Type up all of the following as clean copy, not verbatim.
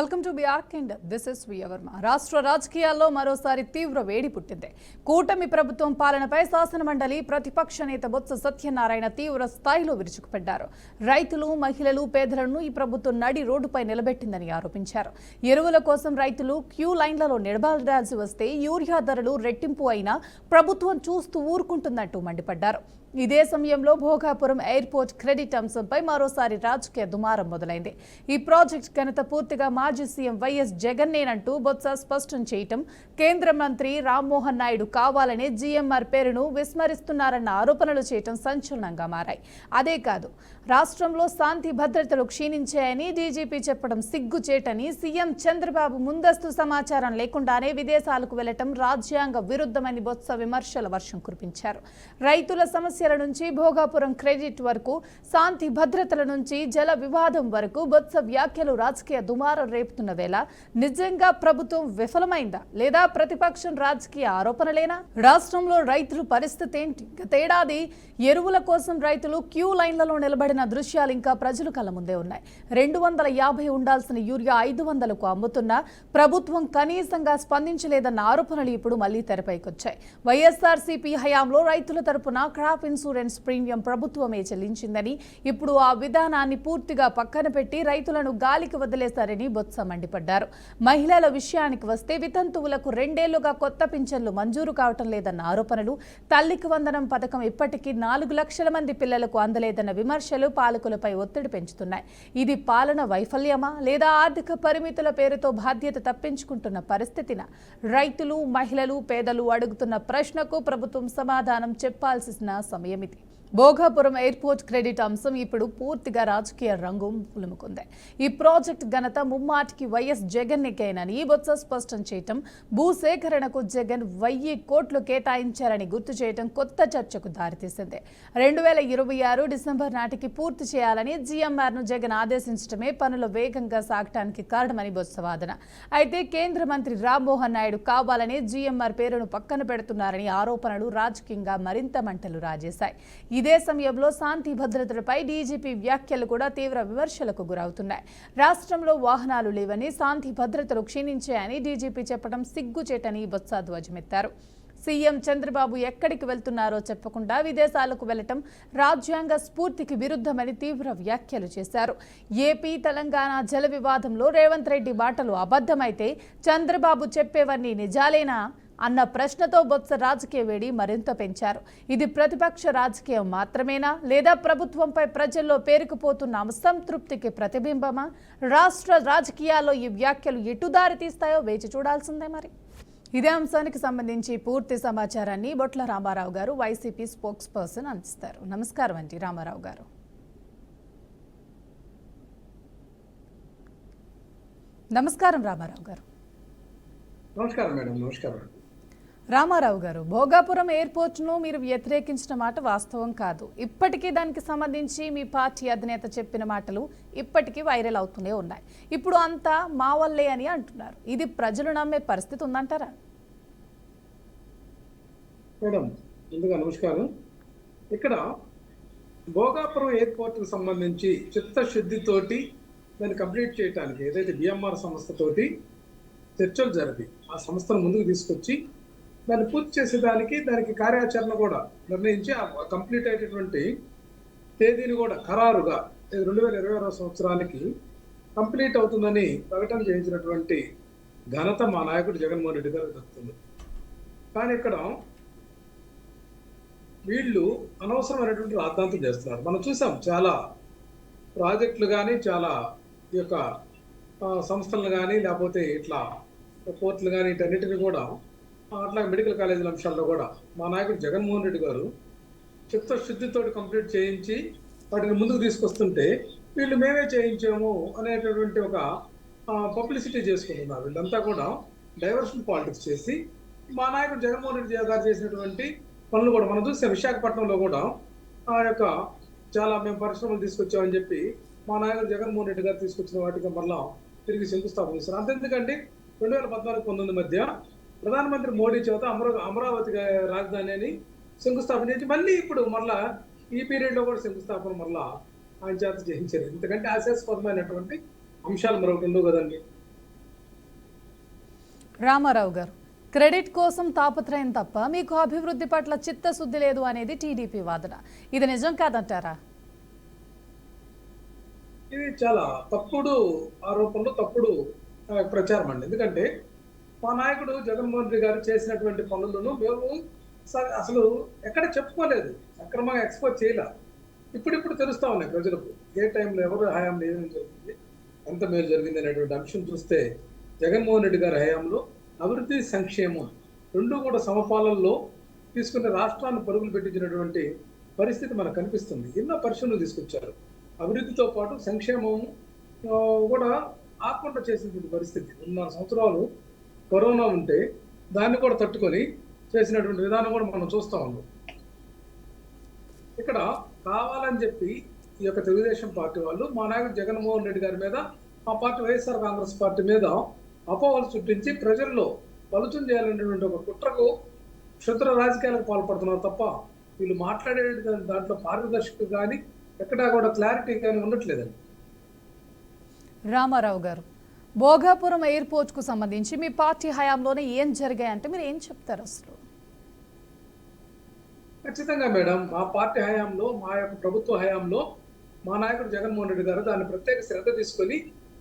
Welcome to బిఆర్క్ and this is వియవర్మ. రాష్ట్ర రాజకీయాల్లో మరోసారి తీవ్ర వేడి పుట్టింది. కూటమి ప్రభుత్వం పాలనపై శాసనమండలి ప్రతిపక్ష నేత బొత్స సత్యనారాయణ తీవ్ర స్థాయిలో విరుచుకుపడ్డారు. రైతులు, మహిళలు, పేదలను ఈ ప్రభుత్వం నడి రోడ్డుపై నిలబెట్టిందని ఆరోపించారు. ఎరువుల కోసం రైతులు క్యూ లైన్లలో నిలబడాల్సి వస్తే యూరియా ధరలు రెట్టింపు అయినా ప్రభుత్వం చూస్తూ ఊరుకుంటుందంటూ మండిపడ్డారు. ఇదే సమయంలో భోగాపురం ఎయిర్పోర్ట్ క్రెడిట్ అంశంపై మరోసారి రాజకీయ దుమారం మొదలైంది. ఈ ప్రాజెక్ట్ ఘనత పూర్తిగా మాజీ సీఎం వైఎస్ జగన్నేనంటూ బొత్స స్పష్టం చేయటం, కేంద్ర మంత్రి రామ్మోహన్ నాయుడు కావాలనే జీఎంఆర్ పేరును విస్మరిస్తున్నారన్న ఆరోపణలు చేయటం సంచలనంగా మారాయి. అదే కాదు, రాష్ట్రంలో శాంతి భద్రతలు క్షీణించాయని డీజీపీ చెప్పడం సిగ్గుచేటని, సీఎం చంద్రబాబు ముందస్తు సమాచారం లేకుండానే విదేశాలకు వెళ్లటం రాజ్యాంగ విరుద్ధమని బొత్స విమర్శల వర్షం కురిపించారు. రైతుల సమస్యల నుంచి భోగాపురం క్రెడిట్ వరకు, శాంతి భద్రతల నుంచి జల వివాదం వరకు బొత్స వ్యాఖ్యలు రాజకీయ దుమారం రేపుతున్న వేళ నిజంగా ప్రభుత్వం విఫలమైందా లేదా ప్రతిపక్షం రాజకీయ ఆరోపణలేనా? రాష్ట్రంలో రైతుల పరిస్థితి ఏంటి? గతేడాది ఎరువుల కోసం రైతులు క్యూ లైన్లలో నిలబడిన దృశ్యాలు ఇంకా ప్రజల కళ్ళ ముందే ఉన్నాయి. 250 ఉండాల్సిన యూరియా 500కు అమ్ముతున్నా ప్రభుత్వం కనీసంగా స్పందించలేదన్న ఆరోపణలు ఇప్పుడు మళ్లీ తెరపైకొచ్చాయి. వైఎస్ఆర్సీపీ హయాంలో రైతుల తరపున క్రాప్ ఇన్సూరెన్స్ ప్రీమియం ప్రభుత్వమే చెల్లించిందని, ఇప్పుడు ఆ విధానాన్ని పూర్తిగా పక్కన పెట్టి రైతులను గాలికి వదిలేశారని బొత్స మండిపడ్డారు. మహిళల విషయానికి వస్తే వితంతువులకు 2 ఏళ్లుగా కొత్త పింఛన్లు మంజూరు కావటం లేదన్న ఆరోపణలు, తల్లికి వందనం పథకం ఇప్పటికీ 4 లక్షల మంది పిల్లలకు అందలేదన్న విమర్శలు పాలకులపై ఒత్తిడి పెంచుతున్నాయి. ఇది పాలన వైఫల్యమా లేదా ఆర్థిక పరిమితుల పేరుతో బాధ్యత తప్పించుకుంటున్న పరిస్థితినా? రైతులు, మహిళలు, పేదలు అడుగుతున్న ప్రశ్నకు ప్రభుత్వం సమాధానం చెప్పాల్సిన సమయమిది. భోగాపురం ఎయిర్పోర్ట్ క్రెడిట్ అంశం ఇప్పుడు పూర్తిగా రాజకీయ రంగు పులుముకుంది. ఈ ప్రాజెక్ట్ ఘనత ముమ్మాటికి వైఎస్ జగన్నికేనని బొత్స స్పష్టం చేయటం, భూసేకరణకు జగన్ 1000 కోట్లు కేటాయించారని గుర్తు చేయటం కొత్త చర్చకు దారితీసింది. 2026 డిసెంబర్ నాటికి పూర్తి చేయాలని జీఎంఆర్ను జగన్ ఆదేశించడమే పనులు వేగంగా సాగటానికి కారణమని బొత్స వాదన. అయితే కేంద్ర మంత్రి రామ్మోహన్ నాయుడు కావాలనే జీఎంఆర్ పేరును పక్కన పెడుతున్నారని ఆరోపణలు రాజకీయంగా మరింత మంటలు రాజేశాయి. ఇదే సమయంలో శాంతి భద్రతలపై డీజీపీ వ్యాఖ్యలు కూడా తీవ్ర విమర్శలకు గురవుతున్నాయి. రాష్ట్రంలో వాహనాలు లేవని, శాంతి భద్రతలు క్షీణించాయని డీజీపీ చెప్పడం సిగ్గుచేటని బొత్స ధ్వజమెత్తారు. సీఎం చంద్రబాబు ఎక్కడికి వెళ్తున్నారో చెప్పకుండా విదేశాలకు వెళ్లటం రాజ్యాంగ స్ఫూర్తికి విరుద్ధమని తీవ్ర వ్యాఖ్యలు చేశారు. ఏపీ, తెలంగాణ జల వివాదంలో రేవంత్ రెడ్డి మాటలు అబద్ధమైతే చంద్రబాబు చెప్పేవన్నీ నిజాలేనా అన్న ప్రశ్నతో బొత్స రాజకీయ వేడి మరింత పెంచారు. ఇది ప్రతిపక్ష రాజకీయం మాత్రమేనా లేదా ప్రభుత్వంపై ప్రజల్లో పేరుకుపోతున్న అసంతృప్తికి ప్రతిబింబమా? రాష్ట్ర రాజకీయాల్లో ఈ వ్యాఖ్యలు ఎటు దారి తీస్తాయో వేచి చూడాల్సిందే. మరి ఇదే అంశానికి సంబంధించి పూర్తి సమాచారాన్ని బొట్ల రామారావు గారు, వైసీపీ స్పోక్స్ పర్సన్ అందిస్తారు. నమస్కారం అండి రామారావు గారు. నమస్కారం రామారావు గారు. నమస్కారం మేడం. నమస్కారం రామారావు గారు, భోగాపురం ఎయిర్పోర్ట్ను మీరు వ్యతిరేకించిన మాట వాస్తవం కాదు. ఇప్పటికీ దానికి సంబంధించి మీ పార్టీ అధినేత చెప్పిన మాటలు ఇప్పటికీ వైరల్ అవుతూనే ఉన్నాయి. ఇప్పుడు అంతా మా వల్లే అని అంటున్నారు. ఇది ప్రజలు నమ్మే పరిస్థితి ఉందంటారా? మేడం, ముందుగా నమస్కారం. ఇక్కడ భోగాపురం ఎయిర్పోర్ట్కి సంబంధించి చిత్తశుద్ధితోటి దాన్ని కంప్లీట్ చేయడానికి ఏదైతే బిఎంఆర్ సంస్థతోటి చర్చలు జరిపి ఆ సంస్థను ముందుకు తీసుకొచ్చి దాన్ని పూర్తి చేసేదానికి దానికి కార్యాచరణ కూడా నిర్ణయించి ఆ కంప్లీట్ అయ్యేటటువంటి తేదీని కూడా ఖరారుగా 2022 సంవత్సరానికి కంప్లీట్ అవుతుందని ప్రకటన చేయించినటువంటి ఘనత మా నాయకుడు జగన్మోహన్ రెడ్డి గారు దక్కుతుంది. కానీ ఇక్కడ వీళ్ళు అనవసరమైనటువంటి రాద్ధాంతం చేస్తున్నారు. మనం చూసాం, చాలా ప్రాజెక్టులు కానీ, చాలా ఈ యొక్క సంస్థలను కానీ, లేకపోతే ఇట్లా పోర్టులు కానీ, వీటన్నిటిని కూడా అట్లా మెడికల్ కాలేజీల అంశాల్లో కూడా మా నాయకుడు జగన్మోహన్ రెడ్డి గారు చిత్తశుద్ధితో కంప్లీట్ చేయించి వాటిని ముందుకు తీసుకొస్తుంటే వీళ్ళు మేమే చేయించాము అనేటటువంటి ఒక పబ్లిసిటీ చేసుకుంటున్నారు. వీళ్ళంతా కూడా డైవర్షన్ పాలిటిక్స్ చేసి మా నాయకుడు జగన్మోహన్ రెడ్డి గారు చేసినటువంటి పనులు కూడా మనం చూస్తే విశాఖపట్నంలో కూడా ఆ యొక్క చాలా మేము పరిశ్రమలు తీసుకొచ్చామని చెప్పి మా నాయకుడు జగన్మోహన్ రెడ్డి గారు తీసుకొచ్చిన వాటికి మళ్ళా తిరిగి శంకుస్థాపన చేస్తారు. అంతెందుకండి, 2014-19 మధ్య ప్రధానమంత్రి మోడీ చేత అమరావతి రాజధాని అని శంకుస్థాపన చేసి మళ్ళీ ఇప్పుడు మళ్ళా ఈ పీరియడ్లో కూడా శంకుస్థాపన మళ్ళా ఆయన చేత చేయించారు. ఎందుకంటే ఆశాస్పదమైనటువంటి అంశాలు మరొకటి ఉండవు కదండి. రామారావు గారు, క్రెడిట్ కోసం తాపత్రయం తప్ప మీకు అభివృద్ధి పట్ల చిత్తశుద్ధి లేదు అనేది టీడీపీ వాదన. ఇది నిజం కాదంటారా? ఇది చాలా తప్పుడు ఆరోపణలు, తప్పుడు ప్రచారం అండి. ఎందుకంటే మా నాయకుడు జగన్మోహన్ రెడ్డి గారు చేసినటువంటి పనులను మేము అసలు ఎక్కడ చెప్పుకోలేదు, సక్రమంగా ఎక్స్పోజ్ చేయలే. ఇప్పుడిప్పుడు తెలుస్తా ఉన్నాయి ప్రజలకు ఏ టైంలో ఎవరు హయాంలో ఏమేమి జరిగింది, ఎంత మేలు జరిగింది అనేటువంటి అంశం చూస్తే జగన్మోహన్ రెడ్డి గారి హయాంలో అభివృద్ధి, సంక్షేమం రెండు కూడా సమపాలనలో తీసుకునే రాష్ట్రాన్ని పరుగులు పెట్టించినటువంటి పరిస్థితి మనకు కనిపిస్తుంది. ఎన్నో పరిశ్రమలు తీసుకొచ్చారు. అభివృద్ధితో పాటు సంక్షేమం కూడా ఆకుండా చేసినటువంటి పరిస్థితి. 2.5 సంవత్సరాలు కరోనా ఉంటే దాన్ని కూడా తట్టుకొని చేసినటువంటి విధానం కూడా మనం చూస్తూ ఉన్నాం. ఇక్కడ కావాలని చెప్పి ఈ యొక్క తెలుగుదేశం పార్టీ వాళ్ళు మా నాయకుడు జగన్మోహన్ రెడ్డి గారి మీద, మా పార్టీ వైఎస్ఆర్ కాంగ్రెస్ పార్టీ మీద అపోహలు సృష్టించి ప్రజల్లో పలుచం చేయాలనేటువంటి ఒక కుట్రకు క్షుద్ర రాజకీయాలకు పాల్పడుతున్నారు తప్ప వీళ్ళు మాట్లాడే దాంట్లో పారదర్శకత కానీ ఎక్కడా కూడా క్లారిటీ కానీ ఉండట్లేదండి. రామారావు గారు, భోగాపురం ఎయిర్పోర్ట్కు సంబంధించి మీ పార్టీ హయాంలోనే ఏం జరిగాయంటే మీరు ఏం చెప్తారు అసలు? ఖచ్చితంగా మేడం, మా పార్టీ హయాంలో, మా యొక్క ప్రభుత్వ హయాంలో మా నాయకుడు జగన్మోహన్ రెడ్డి గారు దాన్ని ప్రత్యేక శ్రద్ధ తీసుకొని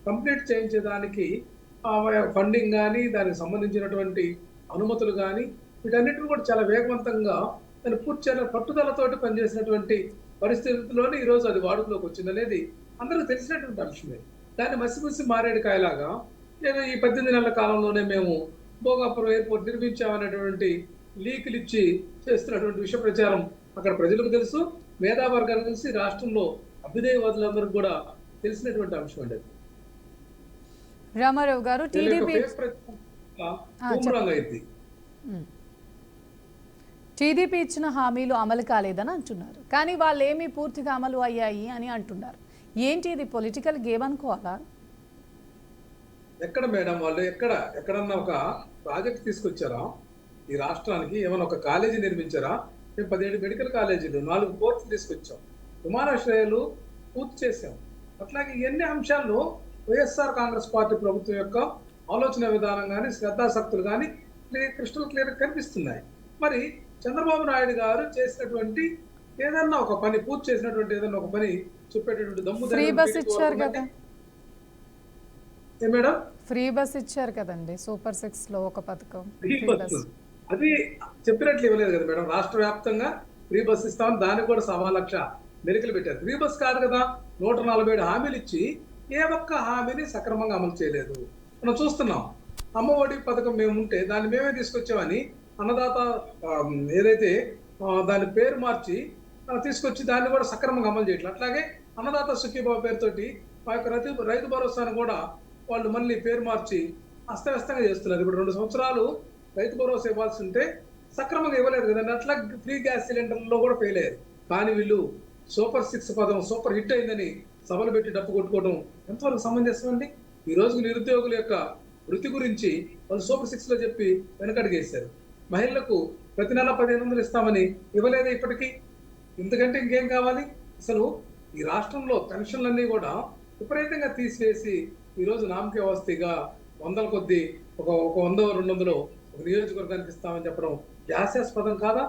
కంప్లీట్ చేయించేదానికి ఫండింగ్ కానీ, దానికి సంబంధించినటువంటి అనుమతులు కానీ వీటన్నిటిని కూడా చాలా వేగవంతంగా దాన్ని పూర్తి చేయాలని పట్టుదలతోటి పనిచేసినటువంటి పరిస్థితుల్లోనే ఈరోజు అది వాడుకలోకి వచ్చింది అనేది అందరికీ తెలిసినటువంటి అంశమే. దాన్ని మసిమసి మారేడుకాయలాగా నేను ఈ 18 నెలల కాలంలోనే మేము భోగాపురం ఎయిర్పోర్ట్ నిర్మించామనేటువంటి లీకులు ఇచ్చి చేస్తున్నటువంటి విషయ ప్రచారం అక్కడ ప్రజలకు తెలుసు, మేధావర్గానికి తెలిసి, రాష్ట్రంలో అభ్యుదయవాదులందరికీ కూడా తెలిసినటువంటి అంశం అండి. రామారావు గారు, టీడీపీ ఇచ్చిన హామీలు అమలు కాలేదని అంటున్నారు, కానీ వాళ్ళు ఏమీ పూర్తిగా అమలు అయ్యాయి అని అంటున్నారు. ఏంటి ఇది పొలిటికల్ గేమ్ అనుకోవాలా? ఎక్కడ మేడం వాళ్ళు ఎక్కడన్నా ఒక ప్రాజెక్ట్ తీసుకొచ్చారా ఈ రాష్ట్రానికి? ఏమైనా ఒక కాలేజీ నిర్మించారా? మేము 17 మెడికల్ కాలేజీలు, 4 పోర్టులు తీసుకొచ్చాం, విమానాశ్రయాలు పూర్తి చేశాం. అట్లాగే ఎన్ని అంశాల్లో వైఎస్ఆర్ కాంగ్రెస్ పార్టీ ప్రభుత్వం యొక్క ఆలోచన విధానం కానీ, శ్రద్ధాశక్తులు కానీ క్రిస్టల్ క్లియర్ కనిపిస్తున్నాయి. మరి చంద్రబాబు నాయుడు గారు చేసినటువంటి ఏదన్నా ఒక పని, పూర్తి చేసినటువంటి ఏదన్నా ఒక పని చెప్పేటటువంటి దమ్ము. ఫ్రీ బస్ ఇచ్చారు కదా మేడం, ఫ్రీ బస్ ఇచ్చారు కదండి, సూపర్ 6 లో ఒక పథకం. అది చెప్పినట్లు ఇవ్వలేదు కదా మేడం. రాష్ట్ర వ్యాప్తంగా ఫ్రీ బస్ ఇస్తామని దానికి కూడా 1,00,000 మెరికలు పెట్టారు. ఫ్రీ బస్ కాదు కదా, 147 హామీలు ఇచ్చి ఏ ఒక్క హామీని సక్రమంగా అమలు చేయలేదు. మనం చూస్తున్నాం. అమ్మఒడి పథకం మేము ఉంటే దాన్ని మేమే తీసుకొచ్చామని అన్నదాత ఏదైతే దాని పేరు మార్చి తీసుకొచ్చి దాన్ని కూడా సక్రమంగా అమలు చేయట్లేదు. అట్లాగే అన్నదాత సుఖీబాబు పేరుతోటి మా యొక్క రైతు భరోసాను కూడా వాళ్ళు మళ్ళీ పేరు మార్చి అస్తవ్యస్తంగా చేస్తున్నారు. ఇప్పుడు 2 సంవత్సరాలు రైతు భరోసా ఇవ్వాల్సి ఉంటే సక్రమంగా ఇవ్వలేదు కదండి. అట్లా ఫ్రీ గ్యాస్ సిలిండర్లో కూడా ఫెయిల్ అయ్యారు. కానీ వీళ్ళు సూపర్ 6 పదం సూపర్ హిట్ అయిందని సభలు పెట్టి డప్పు కొట్టుకోవడం ఎంతవరకు సమంజసం అండి? ఈ రోజు నిరుద్యోగుల యొక్క వృత్తి గురించి వాళ్ళు సూపర్ 6 లో చెప్పి వెనకడుగేశారు. మహిళలకు ప్రతి నెల 1,500 ఇస్తామని ఇవ్వలేదే ఇప్పటికీ. ఇంతకంటే ఇంకేం కావాలి? అసలు ఈ రాష్ట్రంలో పెన్షన్లన్నీ కూడా విపరీతంగా తీసివేసి ఈరోజు నామకే వస్తీగా 100ల కొద్దీ ఒక 100, 200 ఒక నియోజకవర్గానికి ఇస్తామని చెప్పడం హాస్యాస్పదం కాదా?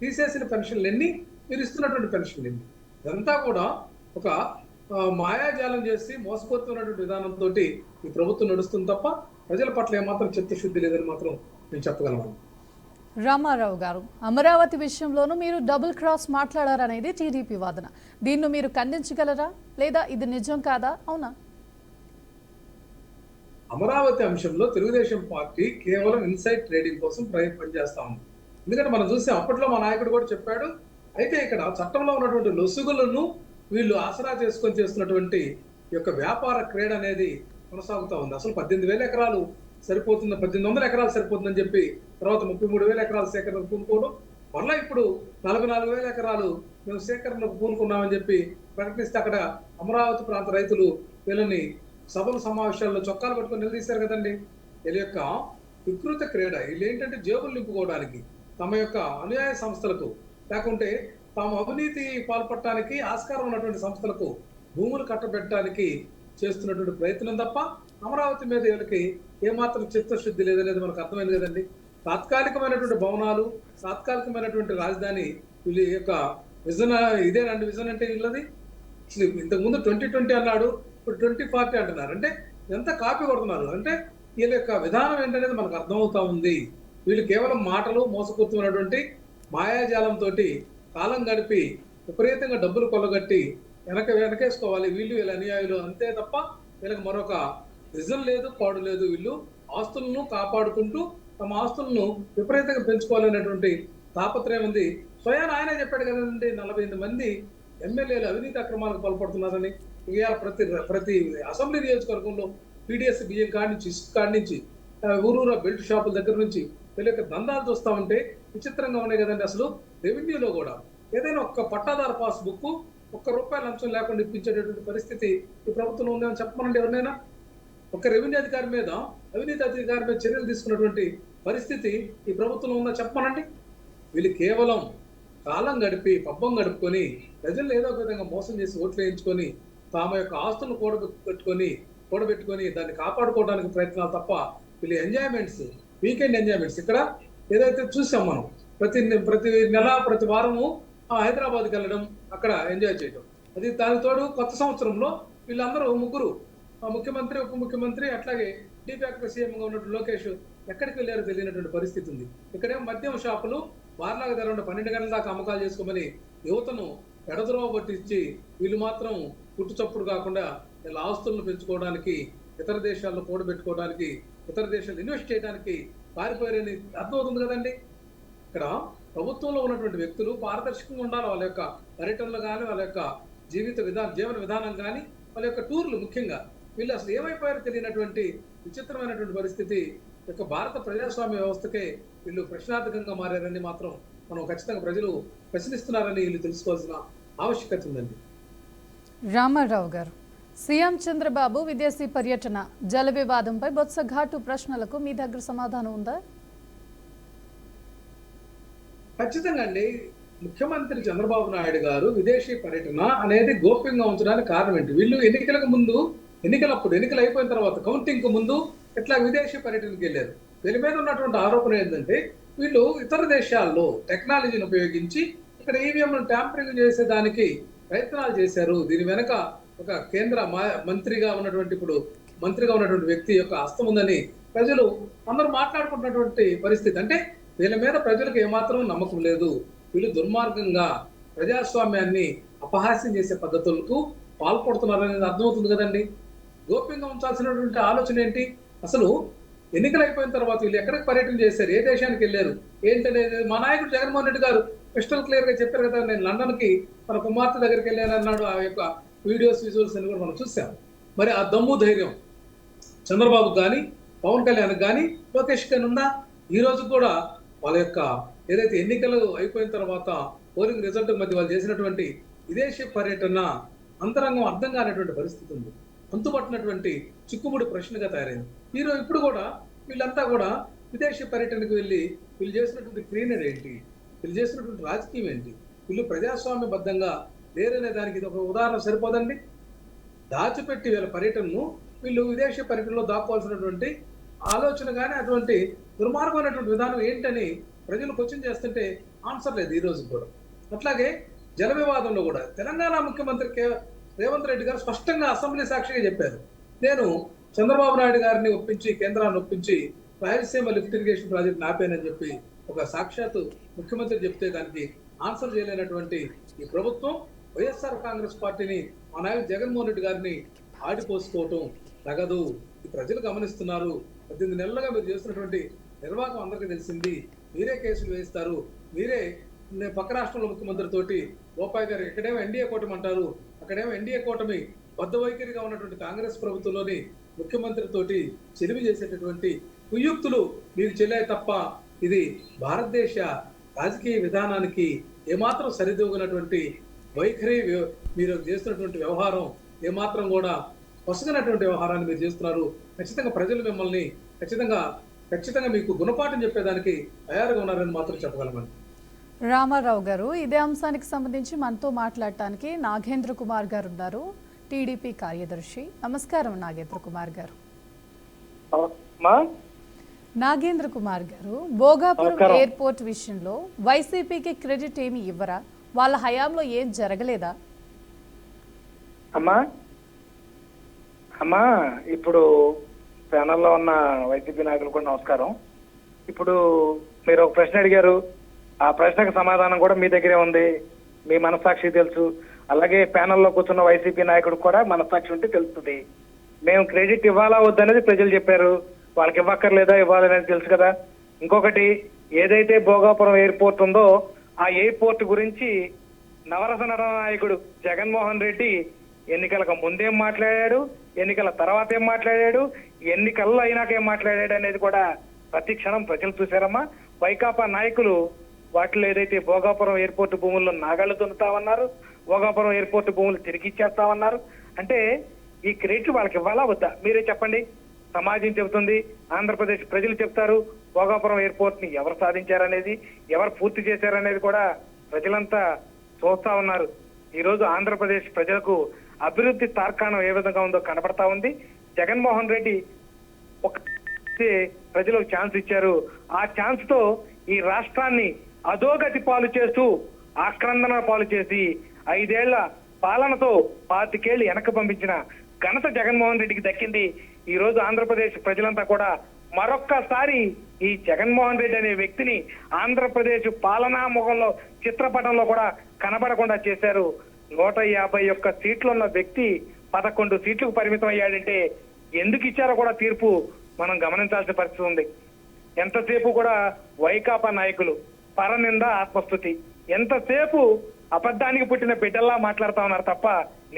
తీసేసిన పెన్షన్లు ఎన్ని, మీరు ఇస్తున్నటువంటి పెన్షన్లు ఎన్ని? ఇదంతా కూడా ఒక మాయాజాలం చేసి మోసపోతున్నటువంటి విధానంతో ఈ ప్రభుత్వం నడుస్తుంది తప్ప ప్రజల పట్ల ఏమాత్రం చిత్తశుద్ధి లేదని మాత్రం నేను చెప్పగలను. రామారావు గారు, అమరావతి విషయంలోనూ మీరు డబుల్ క్రాస్ మాట్లాడారనేది టీడీపీ వాదన. దీన్ని మీరు ఖండించగలరా, లేదా ఇది నిజం కాదా? అవునా? అమరావతి అంశంలో తెలుగుదేశం పార్టీ కేవలం ఇన్సైడ్ ట్రేడింగ్ కోసం పనిచేస్తా ఉంది. ఎందుకంటే మనం చూస్తే అప్పట్లో మా నాయకుడు కూడా చెప్పాడు. అయితే ఇక్కడ చట్టంలో ఉన్నటువంటి లొసుగులను వీళ్ళు ఆసరా చేసుకొని చేస్తున్నటువంటి యొక్క వ్యాపార క్రీడ అనేది కొనసాగుతూ ఉంది. అసలు 18,000 ఎకరాలు సరిపోతుంది, 1,800 ఎకరాలు సరిపోతుందని చెప్పి తర్వాత 33,000 ఎకరాలు సేకరణకు పూనుకోవడం, మళ్ళీ ఇప్పుడు 44,000 ఎకరాలు మేము సేకరణకు పూనుకున్నామని చెప్పి ప్రకటిస్తే అక్కడ అమరావతి ప్రాంత రైతులు వీళ్ళని సభలు సమావేశాల్లో చొక్కాలు పట్టుకొని నిలదీశారు కదండి. వీళ్ళ యొక్క వికృత క్రీడ. వీళ్ళు ఏంటంటే జేబులు నింపుకోవడానికి, తమ యొక్క అనుయాయ సంస్థలకు, లేకుంటే తాము అవినీతి పాల్పడటానికి ఆస్కారం ఉన్నటువంటి సంస్థలకు భూములు కట్టబెట్టడానికి చేస్తున్నటువంటి ప్రయత్నం తప్ప అమరావతి మీద వీళ్ళకి ఏమాత్రం చిత్తశుద్ధి లేదనేది మనకు అర్థమైంది కదండి. తాత్కాలికమైనటువంటి భవనాలు, తాత్కాలికమైనటువంటి రాజధాని వీళ్ళ యొక్క విజన్ ఇదేనండి. విజన్ అంటే వీళ్ళది అసలు ఇంతకుముందు 2020 అన్నాడు, ఇప్పుడు 2040 అంటున్నారు. అంటే ఎంత కాపీ కొడుతున్నారు అంటే వీళ్ళ యొక్క విధానం ఏంటనేది మనకు అర్థమవుతా ఉంది. వీళ్ళు కేవలం మాటలు మోసపూరితమైనటువంటి మాయాజాలంతో కాలం గడిపి విపరీతంగా డబ్బులు కొల్లగట్టి వెనకేసుకోవాలి వీళ్ళు వీళ్ళ అనుయాయులు అంతే తప్ప వీళ్ళకి మరొక విజన్ లేదు, పాడు లేదు. వీళ్ళు ఆస్తులను కాపాడుకుంటూ తమ ఆస్తులను విపరీతంగా పెంచుకోవాలనేటువంటి తాపత్రయం ఉంది. స్వయాన ఆయనే చెప్పాడు కదండి, 48 మంది ఎమ్మెల్యేలు అవినీతి అక్రమాలకు పాల్పడుతున్నారని. ఇవాళ ప్రతి అసెంబ్లీ నియోజకవర్గంలో పీడిఎస్ బియ్యం కాడి నుంచి, ఇసుక కాడి నుంచి, ఊరూర బెల్ట్ షాపుల దగ్గర నుంచి వీళ్ళ యొక్క దందాలు చూస్తా ఉంటే విచిత్రంగా ఉన్నాయి కదండి. అసలు రెవెన్యూలో కూడా ఏదైనా ఒక్క పట్టాదారు పాస్ బుక్ ₹1 లంచం లేకుండా ఇప్పించేటటువంటి పరిస్థితి ఈ ప్రభుత్వంలో ఉందని చెప్పమనండి ఎవరినైనా. ఒక రెవెన్యూ అధికారి మీద, అవినీతి అధికారి మీద చర్యలు తీసుకున్నటువంటి పరిస్థితి ఈ ప్రభుత్వంలో ఉందా చెప్పమనండి. వీళ్ళు కేవలం కాలం గడిపి పబ్బం గడుపుకొని ప్రజలు ఏదో ఒక విధంగా మోసం చేసి ఓట్లు వేయించుకొని తమ యొక్క ఆస్తులను కూడబెట్టుకొని దాన్ని కాపాడుకోవడానికి ప్రయత్నాలు తప్ప వీళ్ళు ఎంజాయ్మెంట్స్, వీకెండ్ ఎంజాయ్మెంట్స్ ఇక్కడ ఏదైతే చూసాం మనం ప్రతి నెల ప్రతి వారము హైదరాబాద్కి వెళ్ళడం, అక్కడ ఎంజాయ్ చేయడం. అది దానికి తోడు కొత్త సంవత్సరంలో వీళ్ళందరూ ముగ్గురు ముఖ్యమంత్రి, ఉప ముఖ్యమంత్రి, అట్లాగే డిఫాక్టో సీఎంగా ఉన్నటువంటి లోకేష్ ఎక్కడికి వెళ్ళారో తెలియనటువంటి పరిస్థితి ఉంది. ఇక్కడేమో మద్యం షాపులు బార్లాగా తెరవండి 12 గంటల దాకా అమ్మకాలు చేసుకోమని యువతను ఎడదరోవ పట్టించి వీళ్ళు మాత్రం పుట్టుచప్పుడు కాకుండా వీళ్ళ ఆస్తులను పెంచుకోవడానికి, ఇతర దేశాల్లో కూడబెట్టుకోవడానికి, ఇతర దేశాలు ఇన్వెస్ట్ చేయడానికి పారిపోయారని అర్థమవుతుంది కదండి. ఇక్కడ ప్రభుత్వంలో ఉన్నటువంటి వ్యక్తులు పారదర్శకంగా ఉండాలి. వాళ్ళ యొక్క పర్యటనలు కానీ, వాళ్ళ యొక్క జీవన విధానం కానీ, వాళ్ళ యొక్క టూర్లు ముఖ్యంగా వీళ్ళు అసలు ఏమైపోయారో తెలియనటువంటి విచిత్రమైనటువంటి పరిస్థితి యొక్క భారత ప్రజాస్వామ్య వ్యవస్థకే వీళ్ళు ప్రశ్నార్థకంగా మారారని మాత్రం మనం ఖచ్చితంగా ప్రజలు ప్రశ్నిస్తున్నారని వీళ్ళు తెలుసుకోవాల్సిన ఆవశ్యకత ఉందండి. రామారావు గారు, సీఎం చంద్రబాబు విదేశీ పర్యటన, జల వివాదంపై బొత్స ఘాటు ప్రశ్నలకు మీ దగ్గర సమాధానం ఉందా? ఖచ్చితంగా అండి. ముఖ్యమంత్రి చంద్రబాబు నాయుడు గారు విదేశీ పర్యటన అనేది గోప్యంగా ఉంచడానికి కారణం ఏంటి? వీళ్ళు ఎన్నికలు అయిపోయిన తర్వాత, కౌంటింగ్ కు ముందు ఇట్లా విదేశీ పర్యటనకి వెళ్ళారు. వీళ్ళ మీద ఉన్నటువంటి ఆరోపణ ఏంటంటే వీళ్ళు ఇతర దేశాల్లో టెక్నాలజీని ఉపయోగించి ఇక్కడ ఈవీఎంలను ట్యాంపరింగ్ చేసేదానికి ప్రయత్నాలు చేశారు. దీని వెనక ఒక కేంద్ర మంత్రిగా ఉన్నటువంటి వ్యక్తి యొక్క హస్తం ఉందని ప్రజలు అందరూ మాట్లాడుకుంటున్నటువంటి పరిస్థితి. అంటే వీళ్ళ మీద ప్రజలకు ఏమాత్రం నమ్మకం లేదు. వీళ్ళు దుర్మార్గంగా ప్రజాస్వామ్యాన్ని అపహాస్యం చేసే పద్ధతులకు పాల్పడుతున్నారనేది అర్థమవుతుంది కదండి. గోప్యంగా ఉంచాల్సినటువంటి ఆలోచన ఏంటి? అసలు ఎన్నికలు అయిపోయిన తర్వాత వీళ్ళు ఎక్కడికి పర్యటన చేశారు, ఏ దేశానికి వెళ్ళారు ఏంటనేది మా నాయకుడు జగన్మోహన్ రెడ్డి గారు క్రిస్టల్ క్లియర్ గా చెప్పారు కదా. నేను లండన్ కి మన కుమార్తె దగ్గరికి వెళ్ళానన్నాడు. ఆ యొక్క విజువల్స్ అన్ని కూడా మనం చూసాం. మరి ఆ దమ్ము ధైర్యం చంద్రబాబు కానీ, పవన్ కళ్యాణ్ కానీ, లోకేష్ కానీ ఉందా? ఈ రోజు కూడా వాళ్ళ యొక్క ఏదైతే ఎన్నికలు అయిపోయిన తర్వాత పోలింగ్ రిజల్ట్ మధ్య వాళ్ళు చేసినటువంటి విదేశీ పర్యటన అంతరంగం అర్థం కానటువంటి పరిస్థితి ఉంది. అంతుపట్టినటువంటి చిక్కుముడి ప్రశ్నగా తయారైంది. ఇప్పుడు కూడా వీళ్ళంతా కూడా విదేశీ పర్యటనకు వెళ్ళి వీళ్ళు చేసినటువంటి క్లీనర్ ఏంటి, వీళ్ళు చేసినటువంటి రాజకీయం ఏంటి, వీళ్ళు ప్రజాస్వామ్యబద్ధంగా లేరనే దానికి ఇది ఒక ఉదాహరణ సరిపోదండి. దాచిపెట్టి వీళ్ళ పర్యటనను వీళ్ళు విదేశీ పర్యటనలో దాక్కోవాల్సినటువంటి ఆలోచన కానీ, అటువంటి దుర్మార్గమైనటువంటి విధానం ఏంటని ప్రజలు క్వశ్చన్ చేస్తుంటే ఆన్సర్ లేదు ఈ రోజు కూడా. అట్లాగే జల వివాదంలో కూడా తెలంగాణ ముఖ్యమంత్రి రేవంత్ రెడ్డి గారు స్పష్టంగా అసెంబ్లీ సాక్షిగా చెప్పారు, నేను చంద్రబాబు నాయుడు గారిని ఒప్పించి, కేంద్రాన్ని ఒప్పించి రాయలసీమ లిఫ్ట్ ఇరిగేషన్ ప్రాజెక్ట్ ఆపానని చెప్పి ఒక సాక్షాత్తు ముఖ్యమంత్రి చెప్తే దానికి ఆన్సర్ చేయలేనటువంటి ఈ ప్రభుత్వం వైఎస్ఆర్ కాంగ్రెస్ పార్టీని, మా నాయకుడు జగన్మోహన్ రెడ్డి గారిని ఆడిపోసుకోవటం తగదు. ఈ ప్రజలు గమనిస్తున్నారు. 18 నెలలుగా మీరు చేస్తున్నటువంటి నిర్వాహకం అందరికీ తెలిసింది. మీరే కేసులు వేయిస్తారు, మీరే పక్క రాష్ట్రంలో ముఖ్యమంత్రి తోటి బోపాయ్ గారు ఎక్కడేమో ఎన్డీఏ కూటమి అంటారు, అక్కడేమో ఎన్డీఏ కూటమి బద్ద వైఖరిగా ఉన్నటువంటి కాంగ్రెస్ ప్రభుత్వంలోని ముఖ్యమంత్రి తోటి చెలిమి చేసేటటువంటి కుయుక్తులు మీకు చెల్లాయి తప్ప ఇది భారతదేశ రాజకీయ విధానానికి ఏమాత్రం సరిదూగినటువంటి వైఖరి. మీరు చేస్తున్నటువంటి వ్యవహారం ఏమాత్రం కూడా పొసగనటువంటి వ్యవహారాన్ని మీరు చేస్తున్నారు. ఖచ్చితంగా ప్రజలు మిమ్మల్ని ఖచ్చితంగా మీకు గుణపాఠం చెప్పేదానికి తయారుగా ఉన్నారని మాత్రం చెప్పగలమండి. రామారావు గారు, ఇదే అంశానికి సంబంధించి మనతో మాట్లాడటానికి నాగేంద్ర కుమార్ గారు ఉన్నారు, టీడీపీ కార్యదర్శి. నమస్కారం నాగేంద్ర కుమార్ గారు. మా నాగేంద్ర కుమార్ గారు, భోగాపురం నమస్కారం. ఎయిర్పోర్ట్ విషయంలో వైసీపీకి క్రెడిట్ ఏమి ఇవ్వరా? వాళ్ళ హయాంలో ఏం జరగలేదా? అమ్మా అమ్మా ఇప్పుడు ప్యానల్లో ఉన్న వైసీపీ నాయకులు కూడా నమస్కారం. ఇప్పుడు మీరు ఒక ప్రశ్న అడిగారు, ఆ ప్రశ్నకు సమాధానం కూడా మీ దగ్గరే ఉంది, మీ మనస్సాక్షి తెలుసు. అలాగే ప్యానల్లో కూర్చున్న వైసీపీ నాయకుడు కూడా మనస్సాక్షి ఉంటే తెలుస్తుంది. మేము క్రెడిట్ ఇవ్వాలా వద్దనేది ప్రజలు చెప్పారు, వాళ్ళకి ఇవ్వక్కర్లేదా ఇవ్వాలనేది తెలుసు కదా. ఇంకొకటి, ఏదైతే భోగాపురం ఎయిర్పోర్ట్ ఉందో ఆ ఎయిర్పోర్ట్ గురించి నవరస నాయకుడు జగన్మోహన్ రెడ్డి ఎన్నికలకు ముందేం మాట్లాడాడు, ఎన్నికల తర్వాత ఏం మాట్లాడాడు, ఎన్నికల్లో అయినాక ఏం మాట్లాడాడు అనేది కూడా ప్రతి క్షణం ప్రజలు చూశారమ్మా. వైకాపా నాయకులు వాటిలో ఏదైతే భోగాపురం ఎయిర్పోర్ట్ భూముల్లో నాగాళ్లు దున్నుతామన్నారు, భోగాపురం ఎయిర్పోర్ట్ భూములు తిరిగి ఇచ్చేస్తామన్నారు. అంటే ఈ క్రెడిట్ వాళ్ళకి ఇవ్వాలా వద్దా మీరే చెప్పండి. సమాజం చెబుతుంది, ఆంధ్రప్రదేశ్ ప్రజలు చెప్తారు, భోగాపురం ఎయిర్పోర్ట్ ని ఎవరు సాధించారనేది, ఎవరు పూర్తి చేశారనేది కూడా ప్రజలంతా చూస్తా ఉన్నారు. ఈ రోజు ఆంధ్రప్రదేశ్ ప్రజలకు అభివృద్ధి తార్కాణం ఏ విధంగా ఉందో కనబడతా ఉంది. జగన్మోహన్ రెడ్డి ఒక ప్రజలకు ఛాన్స్ ఇచ్చారు. ఆ ఛాన్స్ తో ఈ రాష్ట్రాన్ని అధోగతి పాలు చేస్తూ, ఆక్రందన పాలు చేసి 5 ఏళ్ల పాలనతో 25 ఏళ్లు వెనక్కి పంపించిన ఘనత జగన్మోహన్ రెడ్డికి దక్కింది. ఈ రోజు ఆంధ్రప్రదేశ్ ప్రజలంతా కూడా మరొక్కసారి ఈ జగన్మోహన్ రెడ్డి అనే వ్యక్తిని ఆంధ్రప్రదేశ్ పాలనా ముఖంలో చిత్రపటంలో కూడా కనబడకుండా చేశారు. 151 సీట్లు ఉన్న వ్యక్తి 11 సీట్లకు పరిమితం అయ్యాడంటే ఎందుకు ఇచ్చారో కూడా తీర్పు మనం గమనించాల్సిన పరిస్థితి ఉంది. ఎంతసేపు కూడా వైకాపా నాయకులు పరనింద ఆత్మస్తుతి, ఎంతసేపు అబద్ధానికి పుట్టిన బిడ్డల్లా మాట్లాడుతా ఉన్నారు తప్ప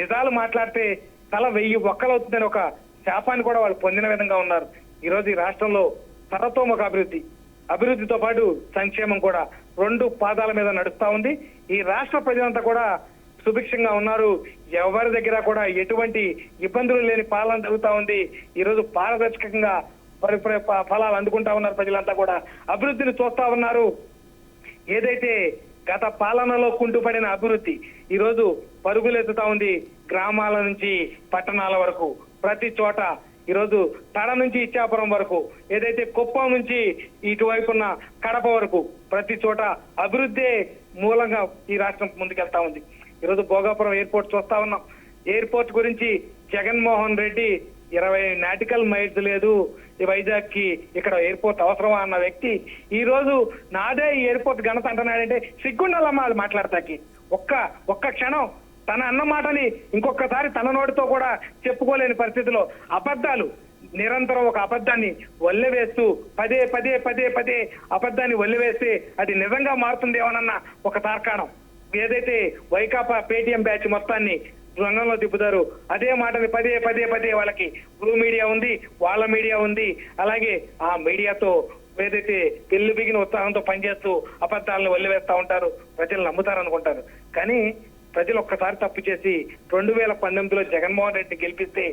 నిజాలు మాట్లాడితే తల 1000 బొక్కలవుతుందని ఒక శాపాన్ని కూడా వాళ్ళు పొందిన విధంగా ఉన్నారు. ఈ రోజు ఈ రాష్ట్రంలో సర్వతోముఖ అభివృద్ధితో పాటు సంక్షేమం కూడా 2 పాదాల మీద నడుస్తా ఉంది. ఈ రాష్ట్ర ప్రజలంతా కూడా సుభిక్షంగా ఉన్నారు. ఎవరి దగ్గర కూడా ఎటువంటి ఇబ్బందులు లేని పాలన జరుగుతా ఉంది. ఈ రోజు పారదర్శకంగా ఫలాలు అందుకుంటా ఉన్నారు. ప్రజలంతా కూడా అభివృద్ధిని చూస్తా ఉన్నారు. ఏదైతే గత పాలనలో కుంటుపడిన అభివృద్ధి ఈ రోజు పరుగులెత్తుతా ఉంది. గ్రామాల నుంచి పట్టణాల వరకు ప్రతి చోట ఈ రోజు తడ నుంచి ఇచ్చాపురం వరకు, ఏదైతే కుప్పం నుంచి ఇటువైపున్న కడప వరకు ప్రతి చోట అభివృద్ధి మూలంగా ఈ రాష్ట్రం ముందుకెళ్తా ఉంది. ఈ రోజు భోగాపురం ఎయిర్పోర్ట్ చూస్తా ఉన్నాం. ఎయిర్పోర్ట్ గురించి జగన్మోహన్ రెడ్డి 20 నాటికల్ మైల్స్ లేదు ఈ వైజాగ్ కి, ఇక్కడ ఎయిర్పోర్ట్ అవసరమా అన్న వ్యక్తి ఈ రోజు నాదే ఈ ఎయిర్పోర్ట్ ఘనత అంటున్నాడంటే సిగ్గుండాలమ్మా అది మాట్లాడతాకి. ఒక్క క్షణం తన అన్న మాటని ఇంకొకసారి తన నోటితో కూడా చెప్పుకోలేని పరిస్థితిలో అబద్ధాలు నిరంతరం ఒక అబద్ధాన్ని వల్లెవేస్తూ పదే అబద్ధాన్ని వల్లెవేస్తే అది నిజంగా మారుతుందేమోనన్న ఒక తార్కాణం. ఏదైతే వైకాపా పేటీఎం బ్యాచ్ మొత్తాన్ని రంగంలో తిప్పుతారు, అదే మాటని పదే వాళ్ళకి బ్లూ మీడియా ఉంది, వాళ్ళ మీడియా ఉంది. అలాగే ఆ మీడియాతో ఏదైతే పెళ్లి బిగిన ఉత్సాహంతో పనిచేస్తూ అబద్ధాలను వల్లివేస్తా ఉంటారు. ప్రజలు నమ్ముతారనుకుంటారు. కానీ ప్రజలు ఒక్కసారి తప్పు చేసి 2019లో జగన్మోహన్ రెడ్డిని గెలిపిస్తే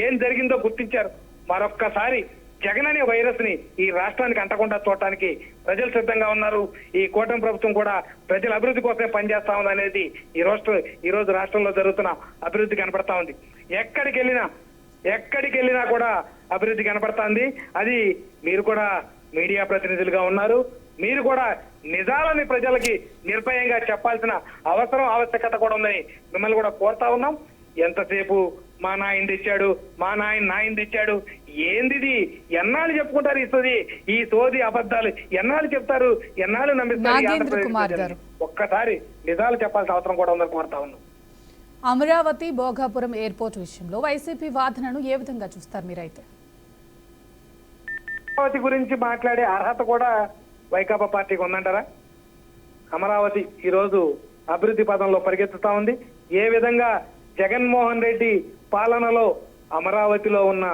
ఏం జరిగిందో గుర్తించారు. మరొక్కసారి జగన్ అనే వైరస్ ని ఈ రాష్ట్రానికి అంటకుండా చూడటానికి ప్రజలు సిద్ధంగా ఉన్నారు. ఈ కూటమి ప్రభుత్వం కూడా ప్రజల అభివృద్ధి కోసమే పనిచేస్తా ఉంది అనేది ఈ రోజు రాష్ట్రంలో జరుగుతున్న అభివృద్ధి కనపడతా ఉంది. ఎక్కడికి వెళ్ళినా కూడా అభివృద్ధి కనపడుతుంది. అది మీరు కూడా మీడియా ప్రతినిధులుగా ఉన్నారు. మీరు కూడా నిజాలని ప్రజలకి నిర్భయంగా చెప్పాల్సిన ఆవశ్యకత కూడా ఉందని మిమ్మల్ని కూడా కోరుతా ఉన్నాం. ఎంతసేపు మా నాయన తెచ్చాడు, మా నాయన తెచ్చాడు, ఏందిది ఎన్నాళ్ళు చెప్పుకుంటారు ఈ సోది అబద్ధాలు ఎన్నాళ్ళు చెప్తారు, ఎన్నాళ్ళు నమ్మిస్తారు? ఒక్కసారి నిజాలు చెప్పాల్సిన అవసరం కూడా ఉందని కోరుతా ఉన్నాం. అమరావతి భోగాపురం ఎయిర్పోర్ట్ విషయంలో వైసీపీ వాదనను ఏ విధంగా చూస్తారు మీరైతే? అమరావతి గురించి మాట్లాడే అర్హత కూడా వైకాపా పార్టీకి ఉందంటారా? అమరావతి ఈ రోజు అభివృద్ధి పదంలో పరిగెత్తుతా ఉంది. ఏ విధంగా జగన్మోహన్ రెడ్డి పాలనలో అమరావతిలో ఉన్న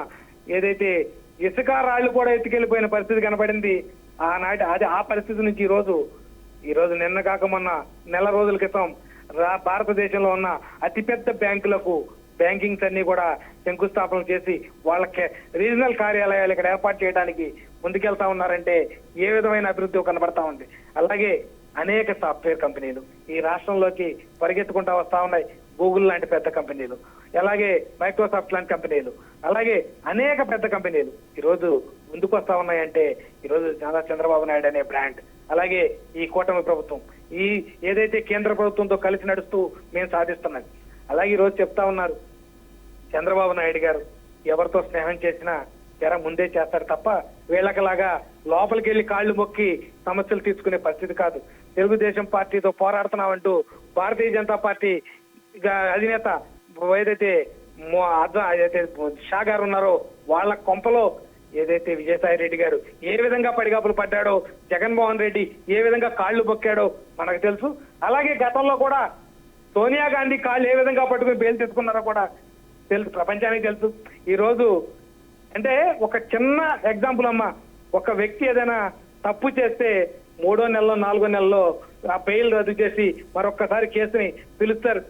ఏదైతే ఇసుక రాళ్లు కూడా ఎత్తుకెళ్లిపోయిన పరిస్థితి కనపడింది. ఆ పరిస్థితి నుంచి ఈ రోజు నిన్న కాక మొన్న నెల రోజుల క్రితం భారతదేశంలో ఉన్న అతిపెద్ద బ్యాంకులకు బ్యాంకింగ్స్ అన్ని కూడా శంకుస్థాపన చేసి వాళ్ళకి రీజనల్ కార్యాలయాలు ఇక్కడ ఏర్పాటు చేయడానికి ముందుకెళ్తా ఉన్నారంటే ఏ విధమైన అభివృద్ధి కనబడతా ఉంది. అలాగే అనేక సాఫ్ట్వేర్ కంపెనీలు ఈ రాష్ట్రంలోకి పరిగెత్తుకుంటా వస్తా ఉన్నాయి. గూగుల్ లాంటి పెద్ద కంపెనీలు, అలాగే మైక్రోసాఫ్ట్ లాంటి కంపెనీలు, అలాగే అనేక పెద్ద కంపెనీలు ఈరోజు ముందుకు వస్తా ఉన్నాయంటే ఈరోజు నారా చంద్రబాబు నాయుడు అనే బ్రాండ్, అలాగే ఈ కూటమి ప్రభుత్వం, ఈ ఏదైతే కేంద్ర ప్రభుత్వంతో కలిసి నడుస్తూ మేము సాధిస్తున్నాం. అలాగే ఈరోజు చెప్తా ఉన్నారు చంద్రబాబు నాయుడు గారు ఎవరితో స్నేహం చేసినా జర ముందే చేస్తారు తప్ప వీళ్ళకలాగా లోపలికి వెళ్ళి కాళ్ళు మొక్కి సమస్యలు తీసుకునే పరిస్థితి కాదు. తెలుగుదేశం పార్టీతో పోరాడుతున్నామంటూ భారతీయ జనతా పార్టీ అధినేత ఏదైతే షా గారు ఉన్నారో వాళ్ళ కొంపలో ఏదైతే విజయసాయి రెడ్డి గారు ఏ విధంగా పడిగాపులు పడ్డాడో, జగన్మోహన్ రెడ్డి ఏ విధంగా కాళ్ళు మొక్కాడో మనకు తెలుసు. అలాగే గతంలో కూడా సోనియా గాంధీ కాళ్ళు ఏ విధంగా పట్టుకుని బెయిల్ తెచ్చుకున్నారో కూడా తెలుసు, ప్రపంచానికి తెలుసు. ఈ రోజు అంటే ఒక చిన్న ఎగ్జాంపుల్ అమ్మా, ఒక వ్యక్తి ఏదైనా తప్పు చేస్తే 3వ నెలలో 4వ నెలలో ఆ బెయిల్ రద్దు చేసి మరొక్కసారి కేసుని పిలుస్తారు.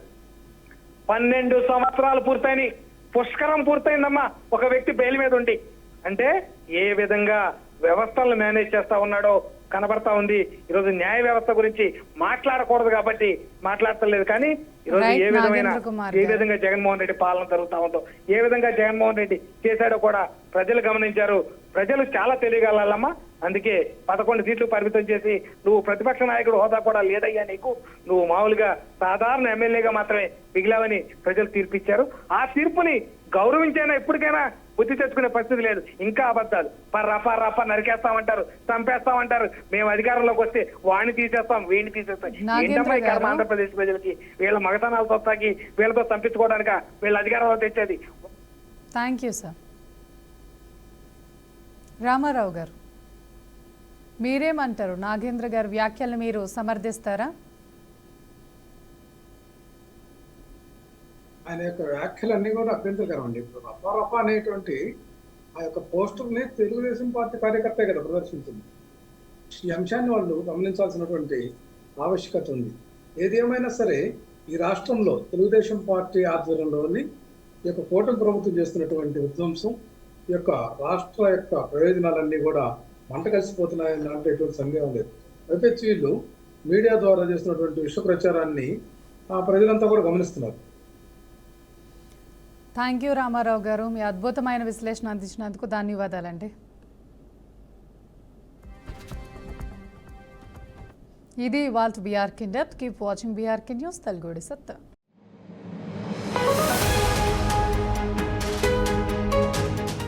12 సంవత్సరాలు పూర్తయినాయి, పుష్కరం పూర్తయిందమ్మా ఒక వ్యక్తి బెయిల్ మీద ఉండి. అంటే ఏ విధంగా వ్యవస్థలను మేనేజ్ చేస్తా ఉన్నాడో కనబడతా ఉంది. ఈరోజు న్యాయ వ్యవస్థ గురించి మాట్లాడకూడదు కాబట్టి మాట్లాడతలేదు, కానీ ఈరోజు ఏ విధంగా జగన్మోహన్ రెడ్డి పాలన జరుగుతా ఉందో, ఏ విధంగా జగన్మోహన్ రెడ్డి చేశాడో కూడా ప్రజలు గమనించారు. ప్రజలు చాలా తెలియగలమ్మా. అందుకే 11 సీట్లు పరిమితం చేసి నువ్వు ప్రతిపక్ష నాయకుడు హోదా కూడా లేదయ్యా నీకు, నువ్వు మామూలుగా సాధారణ ఎమ్మెల్యేగా మాత్రమే మిగిలావని ప్రజలు తీర్పిచ్చారు. ఆ తీర్పుని గౌరవించైనా ఎప్పటికైనా బుద్ధి తెచ్చుకునే పరిస్థితి లేదు. ఇంకా అబద్ధాలు రఫా నరికేస్తామంటారు, చంపేస్తామంటారు. మేము అధికారంలోకి వస్తే వాడిని తీసేస్తాం, వీడిని తీసేస్తాం. ఏంటమ్మా ఈ కర్మ ఆంధ్రప్రదేశ్ ప్రజలకి? వీళ్ళ మగతనాలు తొత్తాకి వీళ్ళతో చంపించుకోవడానిక వీళ్ళ అధికారంలో తెచ్చేది? Thank you sir. రామారావు గారు మీరేమంటారు? నాగేంద్ర గారి వ్యాఖ్యలను మీరు సమర్థిస్తారా? ఆయన యొక్క వ్యాఖ్యలన్నీ కూడా అభ్యంతరకరం అండి. ఇప్పుడు రఫా అనేటువంటి ఆ యొక్క పోస్టర్ని తెలుగుదేశం పార్టీ కార్యకర్తే కదా ప్రదర్శించింది. ఈ అంశాన్ని వాళ్ళు గమనించాల్సినటువంటి ఆవశ్యకత ఉంది. ఏది ఏమైనా సరే ఈ రాష్ట్రంలో తెలుగుదేశం పార్టీ ఆధ్వర్యంలోని ఈ యొక్క కూటమి ప్రభుత్వం చేస్తున్నటువంటి విధ్వంసం, ఈ యొక్క రాష్ట్ర యొక్క ప్రయోజనాలన్నీ కూడా మంట కలిసిపోతున్నాయని అంటే ఎటువంటి సందేహం లేదు. అయితే వీళ్ళు మీడియా ద్వారా చేస్తున్నటువంటి విష ప్రచారాన్ని ప్రజలంతా కూడా గమనిస్తున్నారు. థ్యాంక్ యూ రామారావు గారు, మీ అద్భుతమైన విశ్లేషణ అందించినందుకు ధన్యవాదాలండి. ఇది ఇవాల్టి BRK in depth. Keep watching BRK news Telugu. సత్తా.